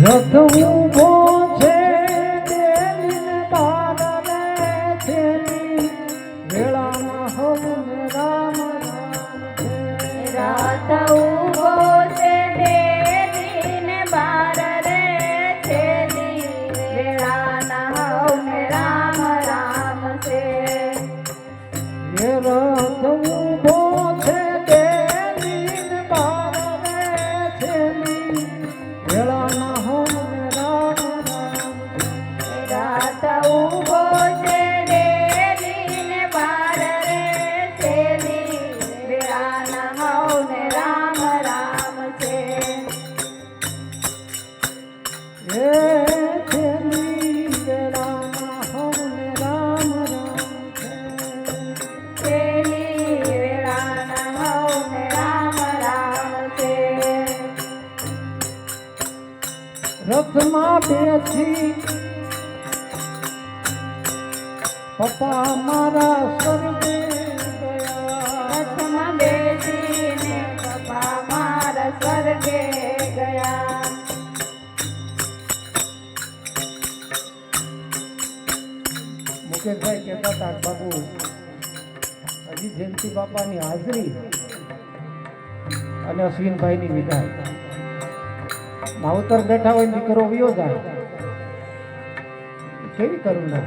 રથ ઊભો છે દેવીને બારણે છેલી વેળામાં હવને રામ રામ છે. રથ ઊભો છે દેવીને બારણે છેલી વેળાના હવને રામ રામ છે. એ રથ ઊભો છે દેવીને બારણે છેલી વેળાના હવને રામ રામ છે. રથ ઊભો છે દેવીને બારણે છેલી વેળાના હવને રામ રામ છે. એ છેલી વેળાના હવને રામ રામ છે. છેલી વેળાના હવને રામ રામ છે. રથમાં બેસી પપ્પા મારા સ્વર્ગે ગયા. રથમાં બેસીને પપ્પા મારા સ્વર્ગે ગયા. મુકેશભાઈ કહેતા હતા કે બાપુ હજી જયંતિ બાપાની હાજરી અને અશ્વિનભાઈની વિદાય. માવતર બેઠા હોય ને દીકરો વિયો જાય કેવી કરુણા.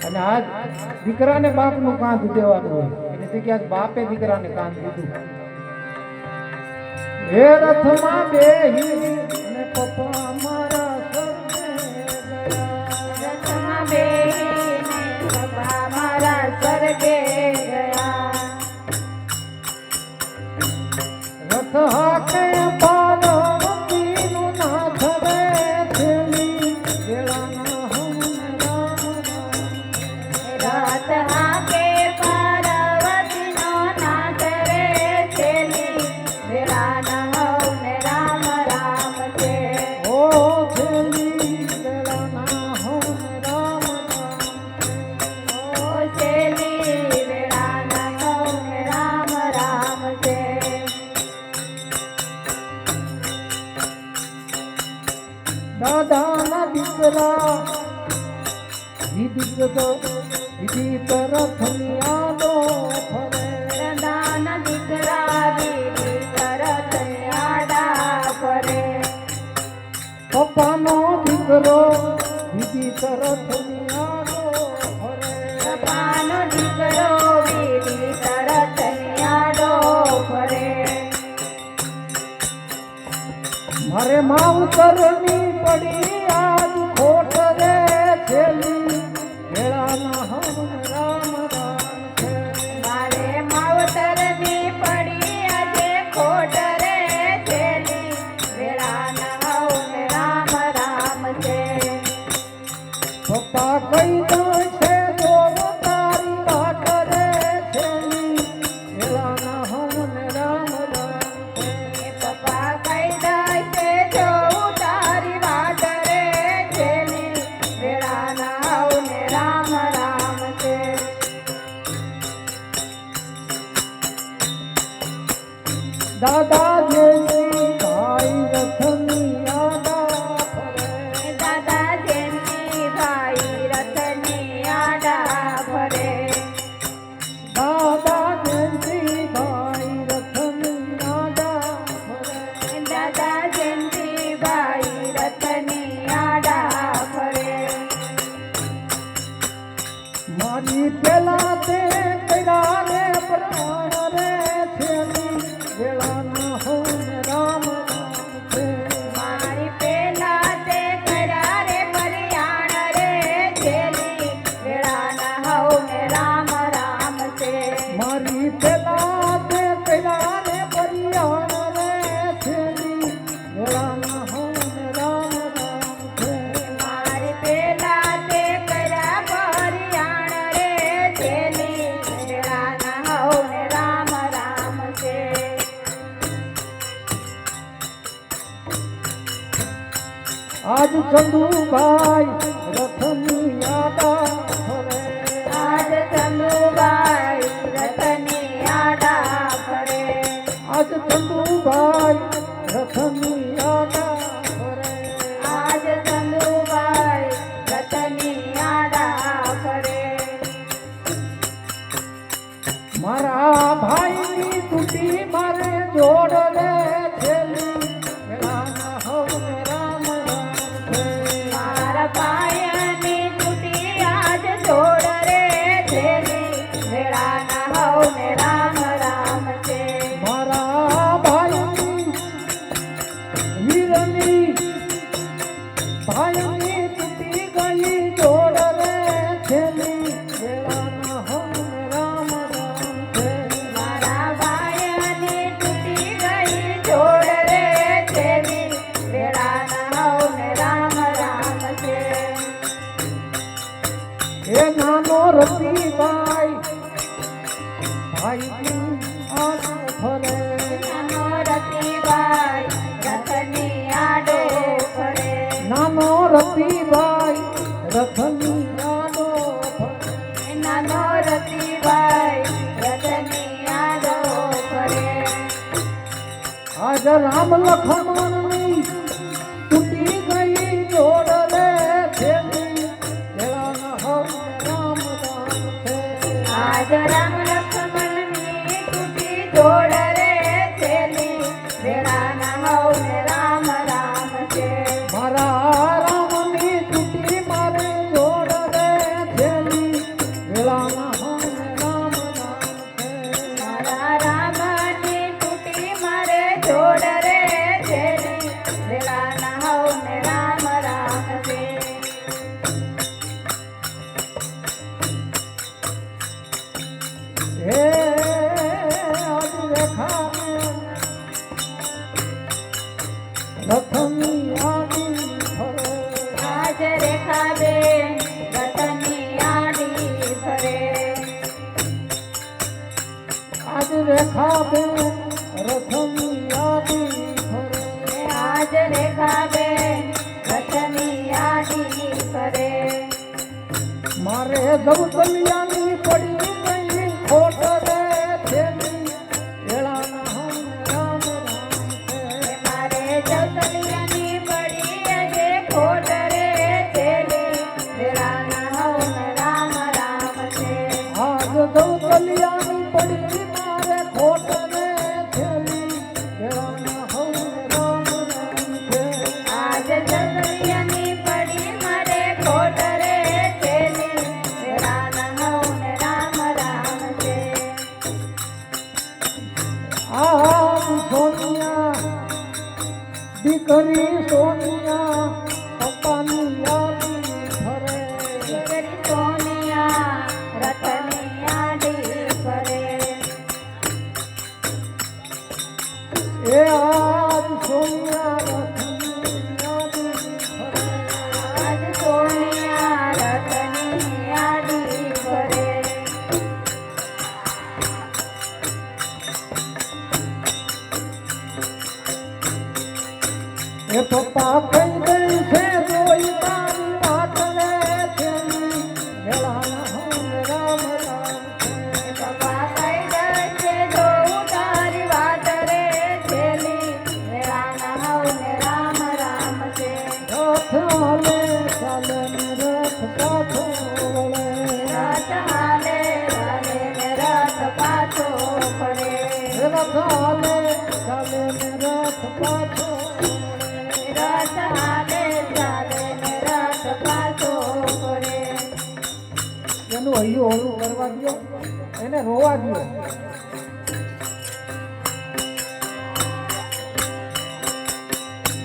અને આજ દીકરાને બાપનું કાંધ દેવાનું હોય એની જગ્યાએ બાપે દીકરાને કાંધ દીધું. એ રથમાં બેહી ને પપ્પા મારા સ્વર્ગે ગયા. રથમાં બેસીને પપ્પા મારા સ્વર્ગે ગયા. રથ હાકે પાર્વતીનું નાથ રે છેલી વેળાના હવને રામ રામ. રથ હાકે પાર્વતીનો નાથ રે છેલી વેળાના હવને રામ રામ છે. ઓ છેલી વેળાના હવને રામ રામ છે. ઓ છેલી વેળાના હવને રામ રામ છે. દાદાના દીકરા વિધિ તરફની આડો ફરે. દાદાના દીકરા બીજી તરત આડા ફરે. પપ્પાનો દીકરો વિધિ તરફની આડો ફરે. પપ્પાનો દીકરો બીજી તરત આડો ફરે. મારે માવતરની પડી આજ ખોટ રે છેલી વેળાના હવને રામ રામ છે. મારે માવતરની પડી આજે ખોટ રે છેલી વેળાના હવને રામ રામ છે. પપ્પા કઈ દે છે જો તારી વાટ રે છેલી વેળાના હવને રામ રામ છે. પપ્પા કહી દે જો તારી વાટ રે છેલી વેળાના હવને રામ રામ છે. દાદા જેની ભાઈ રથની આડા ફરે. દાદા જયંતી ભાઈ રથની આડા ફરે. દાદા જેની ભાઈ રથની આડા ફરે. દાદા જયંતી ભાઈ રથની આડા ફરે. મારી પેલા તે કર્યા રે પ્રાણ રે છેલી વેળાના હવને રામ રામ છે. મારી પેલા તે કર્યા રે પરિયાણ રે છેલી વેળાના હવને રામ રામ છે. મારી પેલા તે કર્યા રે પરિયાણ રે છેલી વેળાના હવને રામ રામ છે. મારી પેલા તે કર્યા પરિયાણ રે છેલી વેળાના હવને રામ રામ છે. આજ ચંદુભાઈ રથની આડા ફરે. આજ ચંદુભાઈ રથની આડા ફરે. આજ ચંદુભાઈ રથની રતિભાઈ રથની આડો ફરે. નાનો રતિભાઈ રથની આડો ફરે. આજ રામ લખમણની તૂટી ગઈ જોડ રે છેલી વેળાના હવને રામ રામ છે. આજ રામ લક્ષ્મણની તૂટી જોડ રે છેલી વેળાના હવને રામ રામ છે. મારા રામની તૂટી મારે જોડ રે છેલી વેળાના હવને રામ રામ છે. મારા રામની તૂટી મારે જોડ રે છેલી વેળાના હવને રામ રામ છે. હે આજ રેખા રથની આડી ફરે. આજ રેખાબેન રથની આડી ફરે. આજ રેખાબેન રથની આડી ફરે. આજ રેખાબેન રથની આડી ફરે. મારે દવતલિયાની પડી ગઈ ખોટ રે છેલી વેળાના હમ રામ રામ છે. મારે જવતલિયાની પડી આજે ખોટ રે છેલી વેળાના હવન રામ રામ છે. આજ દવતલિયાની પડી મારે ખોટ રે છેલી વેળાના હમ રામ રામ છે. આજ જવતલિયાની પડી મારે ખોટ રે છેલી વેળાના હવન રામ રામ છે. આજ સોનિયા દીકરી સોનિયા પપ્પાની યાદી ફરે. દીકરી સોનિયા રથની આડી ફરે. એ આજ સોનિયા રથની યાદી ફરે. આજ સોનિયા રથની આડી ફરે. એ પપ્પા કઈ ગઈ છે જોઈ તારી વાત રે છેલી વેળાના હમ રામ રામ છે. પપ્પા કઈ જાય છે જોઉં તારી વાત રે છેલી વેળાના હવને રામ રામ છે. રથ હાલે ચાલે ને રથ પાછો વળે. રથ હાલે ચાલે ને રથ પાછો ફરે. રથ હાલે ચાલે ને રથ પાછો વળે. રથ હાલે ચાલે ને રથ પાછો ફરે. એનું હૈયું હોળું કરવા દો, એને રોવા દો.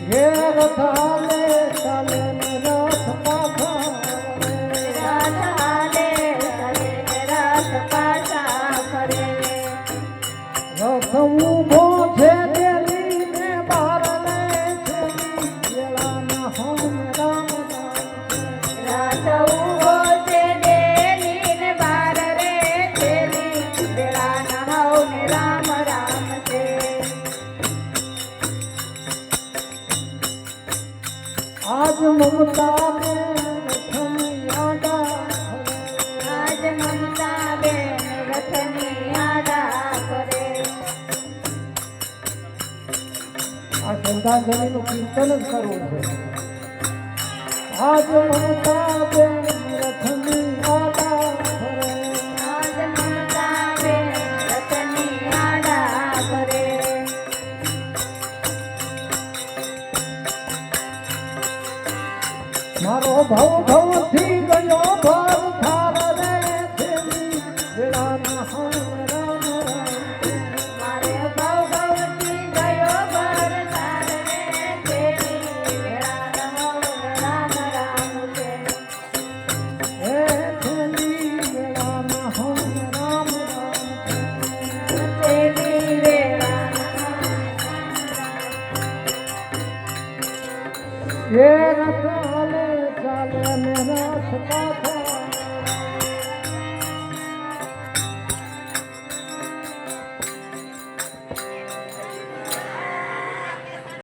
હે રથ હાલે ચાલે ને રથ પાછા વળે. રથ હાલે ચાલે ને રથ પાછા ફરે. રથ ઊભો છે દેલીને બાર લે છેલી વેળાના હમ રામ રામ છે. રથ ઊભો છે દેલીને બાર રે છેલી વેળાના હવને રામ રામ છે. આજ મમતા ને રથની આડા ફરે. આજ મમતા બેન રથની આડા ફરે. આ શ્રદ્ધાંજલિનું કીર્તન જ કરવું છે. આજ મમતા બેન રથની આડા ફરે. આજ મમતા બેન રથની આડા ફરે. મારો ભવ ભવથી ગયો ભર થાર રે છેલી વેળાના હમ રામ રામ છે. મારે ભવ ભવથી ગયો ભર તાર રે છેલી વેળાના હવન રામ રામ છે. હે છેલી વેળાના હમ રામ રામ છે. છેલી વેળાના એ રથ હાલે ચાલે ને રથ પાછો